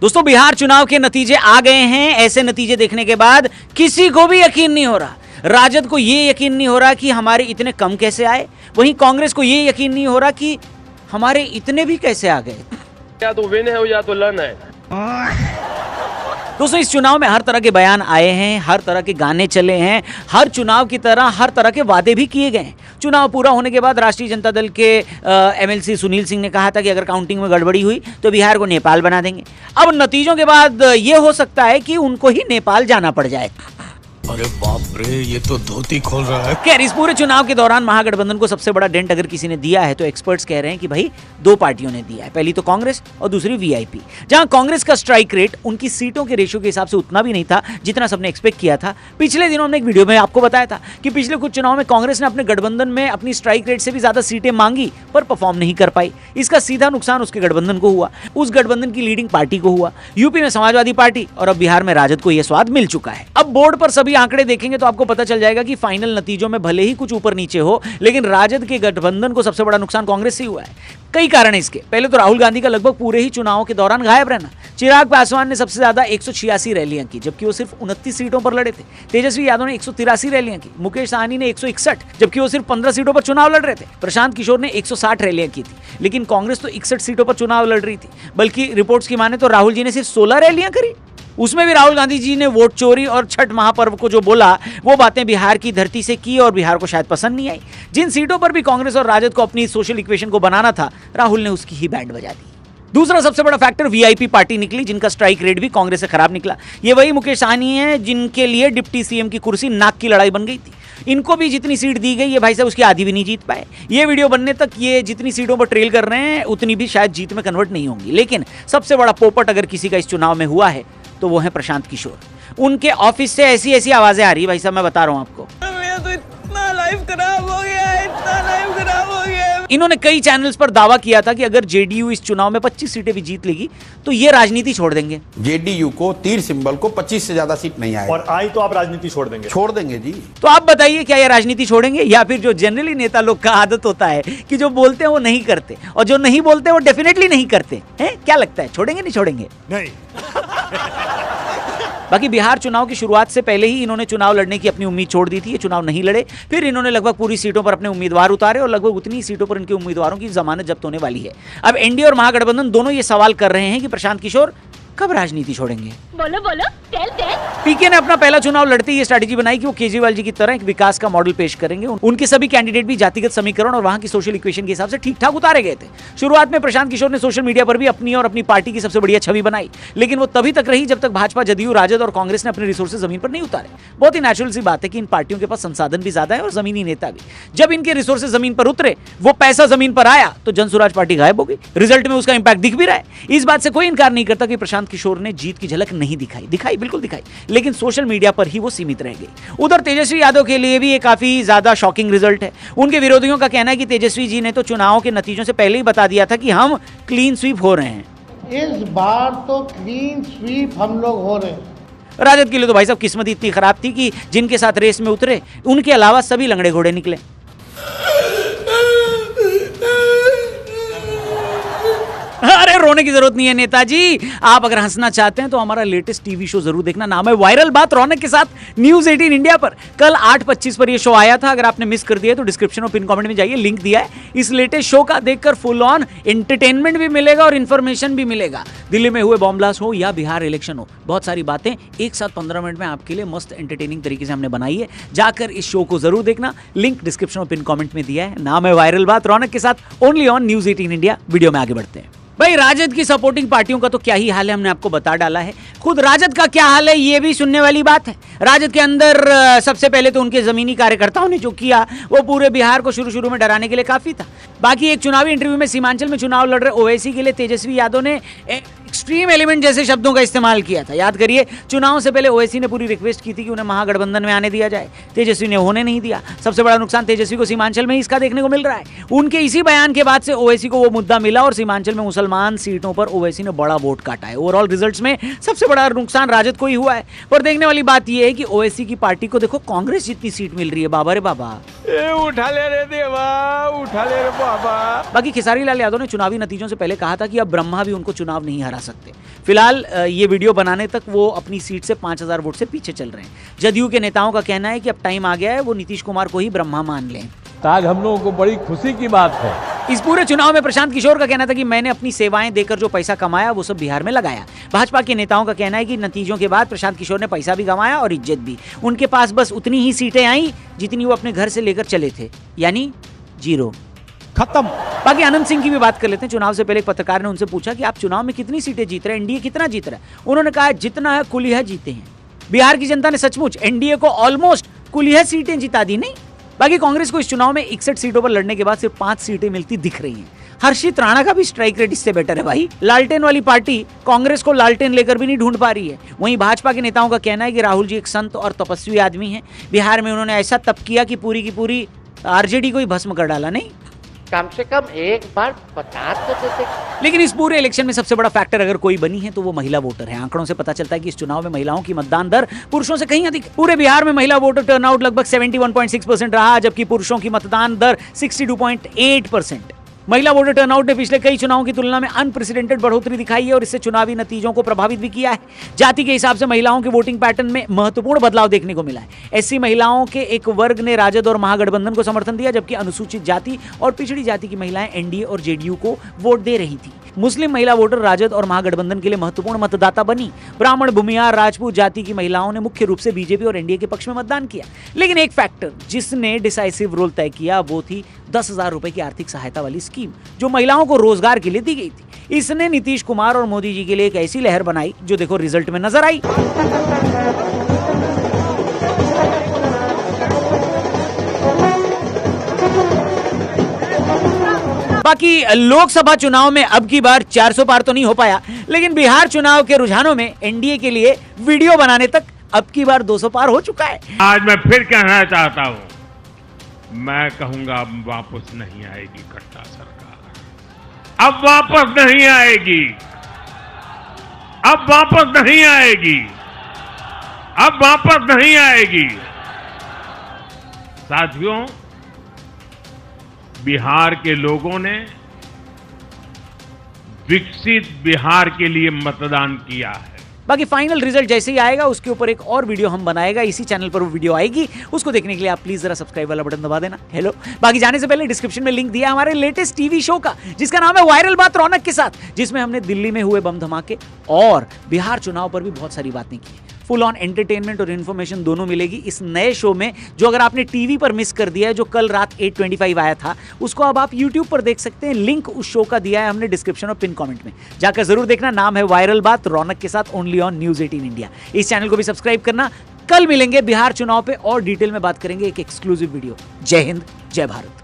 दोस्तों, बिहार चुनाव के नतीजे आ गए हैं। ऐसे नतीजे देखने के बाद किसी को भी यकीन नहीं हो रहा। राजद को यह यकीन नहीं हो रहा कि हमारे इतने कम कैसे आए, वहीं कांग्रेस को यह यकीन नहीं हो रहा कि हमारे इतने भी कैसे आ गए। या तो विन है या तो लन है। दोस्तों, इस चुनाव में हर तरह के बयान आए हैं, हर तरह के गाने चले हैं, हर चुनाव की तरह हर तरह के वादे भी किए गए हैं। चुनाव पूरा होने के बाद राष्ट्रीय जनता दल के एमएलसी सुनील सिंह ने कहा था कि अगर काउंटिंग में गड़बड़ी हुई तो बिहार को नेपाल बना देंगे। अब नतीजों के बाद यह हो सकता है कि उनको ही नेपाल जाना पड़ जाए। अरे बाप रे, ये तो धोती खोल रहा है। खैर, इस पूरे चुनाव के दौरान महागठबंधन को सबसे बड़ा डेंट अगर किसी ने दिया है तो एक्सपर्ट्स कह रहे हैं कि भाई दो पार्टियों ने दिया है। पहली तो कांग्रेस और दूसरी वीआईपी। जहां कांग्रेस का स्ट्राइक रेट उनकी सीटों के रेशियो के हिसाब से उतना भी नहीं था जितना सबने एक्सपेक्ट किया था। पिछले दिनों हमने एक वीडियो में आपको बताया था कि पिछले कुछ चुनाव में कांग्रेस ने अपने गठबंधन में अपनी स्ट्राइक रेट से भी ज्यादा सीटें मांगी पर परफॉर्म नहीं कर पाई। इसका सीधा नुकसान उसके गठबंधन को हुआ, उस गठबंधन की लीडिंग पार्टी को हुआ। यूपी में समाजवादी पार्टी और अब बिहार में राजद को यह स्वाद मिल चुका है। अब बोर्ड पर सभी आंकड़े देखेंगे तो आपको पता चल जाएगा कि फाइनल नतीजों में भले ही कुछ ऊपर नीचे हो, लेकिन राजद के गठबंधन को सबसे बड़ा नुकसान कांग्रेस से हुआ है। कई कारण है इसके। पहले तो राहुल गांधी का लगभग पूरे ही चुनावों के दौरान गायब रहना। चिराग पासवान ने सबसे ज्यादा 186 रैलियां की, जबकि वो सिर्फ 29 सीटों पर लड़े थे। तेजस्वी यादव ने 183 रैलियां की। मुकेश सहनी ने 161, जबकि वो सिर्फ 15 सीटों पर चुनाव लड़ रहे थे। प्रशांत किशोर ने 160 रैलियां की थी, लेकिन कांग्रेस तो 61 सीटों पर चुनाव लड़ रही थी। बल्कि रिपोर्ट्स की माने तो राहुल जी ने सिर्फ 16 रैलियां करी। उसमें भी राहुल गांधी जी ने वोट चोरी और छठ महापर्व को जो बोला वो बातें बिहार की धरती से की और बिहार को शायद पसंद नहीं आई। जिन सीटों पर भी कांग्रेस और राजद को अपनी सोशल इक्वेशन को बनाना था, राहुल ने उसकी ही बैंड बजा दी। दूसरा सबसे बड़ा फैक्टर वीआईपी पार्टी निकली, जिनका स्ट्राइक रेट भी कांग्रेस से खराब निकला। ये वही मुकेश सहनी है जिनके लिए डिप्टी सीएम की कुर्सी नाक की लड़ाई बन गई थी। इनको भी जितनी सीट दी गई, ये भाई साहब उसकी आधी भी नहीं जीत पाए। ये वीडियो बनने तक ये जितनी सीटों पर ट्रेल कर रहे हैं उतनी भी शायद जीत में कन्वर्ट नहीं होंगी। लेकिन सबसे बड़ा पोपट अगर किसी का इस चुनाव में हुआ है तो वो है प्रशांत किशोर। उनके ऑफिस से ऐसी ऐसी आवाजें आ रही है, भाई साहब मैं बता रहा हूं आपको। मेरा तो इतना लाइफ खराब हो गया है, इतना लाइफ खराब हो गया है। इन्होंने कई चैनल्स पर दावा किया था कि अगर जेडीयू इस चुनाव में 25 सीटें भी जीत लेगी तो ये राजनीति छोड़ देंगे। जेडीयू को तीर सिंबल को 25 से ज्यादा सीट नहीं आए और आई तो आप राजनीति छोड़ देंगे? छोड़ देंगे जी। तो आप बताइए, क्या ये राजनीति छोड़ेंगे या फिर जो जनरली नेता लोग का आदत होता है कि जो बोलते हैं वो नहीं करते और जो नहीं बोलते वो डेफिनेटली नहीं करते हैं? क्या लगता है, छोड़ेंगे नहीं छोड़ेंगे? नहीं। बाकी बिहार चुनाव की शुरुआत से पहले ही इन्होंने चुनाव लड़ने की अपनी उम्मीद छोड़ दी थी। ये चुनाव नहीं लड़े, फिर इन्होंने लगभग पूरी सीटों पर अपने उम्मीदवार उतारे और लगभग उतनी सीटों पर इनके उम्मीदवारों की जमानत जब्त होने वाली है। अब एनडीए और महागठबंधन दोनों ये सवाल कर रहे हैं कि प्रशांत किशोर कब राजनीति छोड़ेंगे। बोलो बोलो, टेल टेल। पीके ने अपना पहला चुनाव लड़ते ही ये स्ट्रेटेजी बनाई कि वो केजरीवाल जी की तरह एक विकास का मॉडल पेश करेंगे। उनके सभी कैंडिडेट भी जातिगत समीकरण और वहां की सोशल इक्वेशन के हिसाब से ठीक ठाक उतारे गए थे। शुरुआत में प्रशांत किशोर ने सोशल मीडिया पर भी अपनी और अपनी पार्टी की सबसे बढ़िया छवि बनाई, लेकिन वो तभी तक रही जब तक भाजपा, जदयू, राजद और कांग्रेस ने अपने रिसोर्सेज जमीन पर नहीं उतारे। बहुत ही नेचुरल सी बात है कि इन पार्टियों के पास संसाधन भी ज्यादा है और जमीनी नेता भी। जब इनके रिसोर्सेज जमीन पर उतरे, वो पैसा जमीन पर आया तो जनसुराज पार्टी गायब हो गई। रिजल्ट में उसका इंपैक्ट दिख भी रहा है। इस बात से कोई इनकार नहीं करता कि प्रशांत किशोर ने जीत झलक नहीं दिखाई, बिल्कुल दिखाई, लेकिन सोशल मीडिया पर ही वो सीमित रह गई। उधर तेजस्वी यादव के लिए भी ये काफी ज्यादा शॉकिंग रिजल्ट है। उनके विरोधियों का कहना है कि तेजस्वी जी ने तो चुनाव के नतीजों से पहले ही बता दिया था कि हम क्लीन स्वीप हो रहे हैं। इस बार तो क्लीन स्वीप हम लोग हो रहे हैं। राजद के लिए तो भाई साहब किस्मत इतनी खराब थी कि जिनके साथ रेस में उतरे उनके अलावा सभी लंगड़े घोड़े निकले। अरे रोने की जरूरत नहीं है नेताजी, आप अगर हंसना चाहते हैं तो हमारा लेटेस्ट टीवी शो जरूर देखना। नाम है वायरल बात रौनक के साथ, न्यूज 18 इंडिया पर। कल 8:25 पर यह शो आया था। अगर आपने मिस कर दिया तो डिस्क्रिप्शन और पिन कमेंट में जाइए, लिंक दिया है। इस लेटेस्ट शो का देखकर फुल ऑन एंटरटेनमेंट भी मिलेगा और इन्फॉर्मेशन भी मिलेगा। दिल्ली में हुए बॉम्ब ब्लास्ट हो या बिहार इलेक्शन हो, बहुत सारी बातें एक साथ 15 मिनट में आपके लिए मस्त एंटरटेनिंग तरीके से हमने बनाई है। जाकर इस शो को जरूर देखना, लिंक डिस्क्रिप्शन और पिन कमेंट में दिया है। नाम है वायरल बात रौनक के साथ, only on news 18 India. Video में आगे बढ़ते हैं। भाई राजद की सपोर्टिंग पार्टियों का तो क्या ही हाल है, हमने आपको बता डाला है। खुद राजद का क्या हाल है ये भी सुनने वाली बात है। राजद के अंदर सबसे पहले तो उनके जमीनी कार्यकर्ताओं ने जो किया वो पूरे बिहार को शुरू में डराने के लिए काफी था। बाकी एक चुनावी इंटरव्यू में सीमांचल में चुनाव लड़ रहे ओवैसी के लिए तेजस्वी यादव ने एक्सट्रीम एलिमेंट जैसे शब्दों का इस्तेमाल किया था। याद करिए, चुनाव से पहले ओवैसी ने पूरी रिक्वेस्ट की थी कि उन्हें महागठबंधन में आने दिया जाए। तेजस्वी ने होने नहीं दिया। सबसे बड़ा नुकसान तेजस्वी को सीमांचल में इसका देखने को मिल रहा है। उनके इसी बयान के बाद से ओवैसी को वो मुद्दा मिला और सीमांचल में मुसलमान सीटों पर ओवैसी ने बड़ा वोट काटा है। ओवरऑल रिजल्ट्स में सबसे बड़ा नुकसान राजद को ही हुआ है। पर देखने वाली बात यह है कि ओवैसी की पार्टी को देखो कांग्रेस जितनी सीट मिल रही है। बाबा रे बाबा, उठा ले रे देवा, उठा ले रे बाबा। बाकी खेसारी लाल यादव ने चुनावी नतीजों से पहले कहा था कि अब ब्रह्मा भी उनको चुनाव नहीं हरा सकते। फिलहाल ये वीडियो बनाने तक वो अपनी सीट से 5000 वोट से पीछे चल रहे हैं। जदयू के नेताओं का कहना है कि अब टाइम आ गया है वो नीतीश कुमार को ही ब्रह्मा मान लें। आज हम लोगों को बड़ी खुशी की बात है। इस पूरे चुनाव में प्रशांत किशोर का कहना था कि मैंने अपनी सेवाएं देकर जो पैसा कमाया वो सब बिहार में लगाया। भाजपा के नेताओं का कहना है कि नतीजों के बाद प्रशांत किशोर ने पैसा भी कमाया और इज्जत भी। उनके पास बस उतनी ही सीटें आई जितनी वो अपने घर से लेकर चले थे, यानी 0 खत्म। बाकी आनंद सिंह की भी बात कर लेते हैं। चुनाव से पहले एक पत्रकार ने उनसे पूछा कि आप चुनाव में कितनी सीटें जीत रहे हैं, एनडीए कितना जीत रहा है। उन्होंने कहा जितना है कुलिया जीते हैं। बिहार की जनता ने सचमुच एनडीए को ऑलमोस्ट कुलिया सीटें जिता दी नहीं। बाकी कांग्रेस को इस चुनाव में 61 सीटों पर लड़ने के बाद सिर्फ 5 सीटें मिलती दिख रही हैं। हर्षित राणा का भी स्ट्राइक रेट इससे बेटर है भाई। लालटेन वाली पार्टी कांग्रेस को लालटेन लेकर भी नहीं ढूंढ पा रही है। वहीं भाजपा के नेताओं का कहना है कि राहुल जी एक संत और तपस्वी आदमी हैं। बिहार में उन्होंने ऐसा तप किया कि पूरी की पूरी आरजेडी को ही भस्म कर डाला। नहीं, कम से कम एक बार बता तो देते। लेकिन इस पूरे इलेक्शन में सबसे बड़ा फैक्टर अगर कोई बनी है तो वो महिला वोटर है। आंकड़ों से पता चलता है कि इस चुनाव में महिलाओं की मतदान दर पुरुषों से कहीं अधिक। पूरे बिहार में महिला वोटर टर्नआउट लगभग 71.6% रहा, जबकि पुरुषों की मतदान दर 62.8%। महिला वोटर टर्नआउट ने पिछले कई चुनावों की तुलना में अनप्रेसिडेंटेड बढ़ोतरी दिखाई है और इससे चुनावी नतीजों को प्रभावित भी किया है। जाति के हिसाब से महिलाओं के वोटिंग पैटर्न में महत्वपूर्ण बदलाव देखने को मिला है। एससी महिलाओं के एक वर्ग ने राजद और महागठबंधन को समर्थन दिया, जबकि अनुसूचित जाति और पिछड़ी जाति की महिलाएं एनडीए और जेडीयू को वोट दे रही थी। मुस्लिम महिला वोटर राजद और महागठबंधन के लिए महत्वपूर्ण मतदाता बनी। ब्राह्मण, भूमिहार, राजपूत जाति की महिलाओं ने मुख्य रूप से बीजेपी और एनडीए के पक्ष में मतदान किया। लेकिन एक फैक्टर जिसने डिसाइसिव रोल तय किया वो थी 10,000 रुपए की आर्थिक सहायता वाली स्कीम जो महिलाओं को रोजगार के लिए दी गई थी। इसने नीतीश कुमार और मोदी जी के लिए एक ऐसी लहर बनाई जो देखो रिजल्ट में नजर आई। बाकी लोकसभा चुनाव में अब की बार 400 पार तो नहीं हो पाया, लेकिन बिहार चुनाव के रुझानों में एनडीए के लिए वीडियो बनाने तक अब की बार 200 पार हो चुका है। आज मैं फिर कहना चाहता हूं, मैं कहूंगा अब वापस नहीं आएगी कट्टा सरकार। अब वापस नहीं आएगी, अब वापस नहीं आएगी, अब वापस नहीं आएगी। साथियों, बिहार के लोगों ने विकसित बिहार के लिए मतदान किया है। बाकी फाइनल रिजल्ट जैसे ही आएगा उसके ऊपर एक और वीडियो हम बनाएगा। इसी चैनल पर वो वीडियो आएगी, उसको देखने के लिए आप प्लीज जरा सब्सक्राइब वाला बटन दबा देना। हेलो, बाकी जाने से पहले डिस्क्रिप्शन में लिंक दिया हमारे लेटेस्ट टीवी शो का, जिसका नाम है वायरल बात रौनक के साथ, जिसमें हमने दिल्ली में हुए बम धमाके और बिहार चुनाव पर भी बहुत सारी बातें की। फुल ऑन एंटरटेनमेंट और इन्फॉर्मेशन दोनों मिलेगी इस नए शो में, जो अगर आपने टीवी पर मिस कर दिया है, जो कल रात 8:25 आया था, उसको अब आप यूट्यूब पर देख सकते हैं। लिंक उस शो का दिया है हमने डिस्क्रिप्शन और पिन कमेंट में, जाकर जरूर देखना। नाम है वायरल बात रौनक के साथ, ओनली ऑन न्यूज़ 18 इंडिया। इस चैनल को भी सब्सक्राइब करना। कल मिलेंगे बिहार चुनाव पे और डिटेल में बात करेंगे, एक एक्सक्लूसिव वीडियो। जय हिंद, जय भारत।